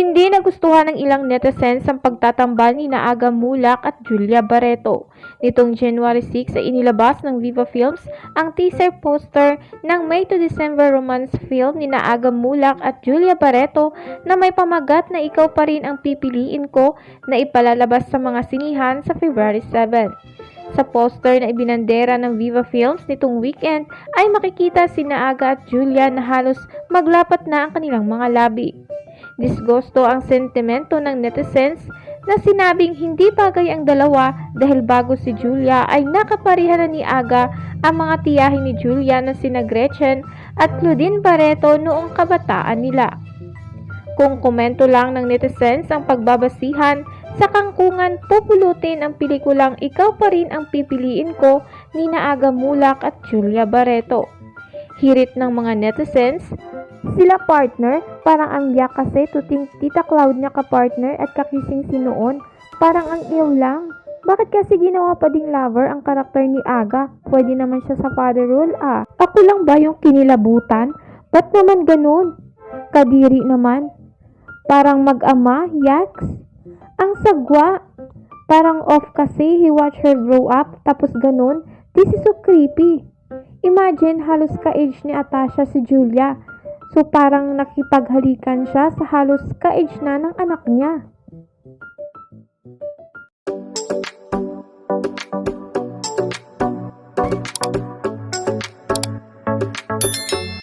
Hindi nagustuhan ng ilang netizens ang pagtatambal ni Aga Mulak at Julia Barreto. Nitong January 6 ay inilabas ng Viva Films ang teaser poster ng May to December romance film ni Aga Mulak at Julia Barreto na may pamagat na Ikaw Pa Rin Ang Pipiliin Ko na ipalalabas sa mga sinihan sa February 7. Sa poster na ibinandera ng Viva Films nitong weekend ay makikita sina Aga at Julia na halos maglapat na ang kanilang mga labi. Disgusto ang sentimento ng netizens na sinabing hindi bagay ang dalawa dahil bago si Julia ay nakapareha na ni Aga ang mga tiyahin ni Julia na sina Gretchen at Claudine Barreto noong kabataan nila. Kung komento lang ng netizens ang pagbabasihan sa kangkungan, pupulutin ang pelikulang Ikaw Pa Rin Ang Pipiliin Ko ni Aga Mulak at Julia Barreto. Hirit ng mga netizens, sila partner, parang ang yak kasi tuting Tita Cloud niya ka-partner at kakising si noon, parang ang iyaw lang. Bakit kasi ginawa pa ding lover ang karakter ni Aga? Pwede naman siya sa father role ah. Ako lang ba yung kinilabutan? Ba't naman ganun? Kadiri naman. Parang mag-ama, yaks? Ang sagwa. Parang off kasi, he watch her grow up, tapos ganun. This is so creepy. Imagine, halos ka-age ni Atasha si Julia. So parang nakipaghalikan siya sa halos ka-age na ng anak niya.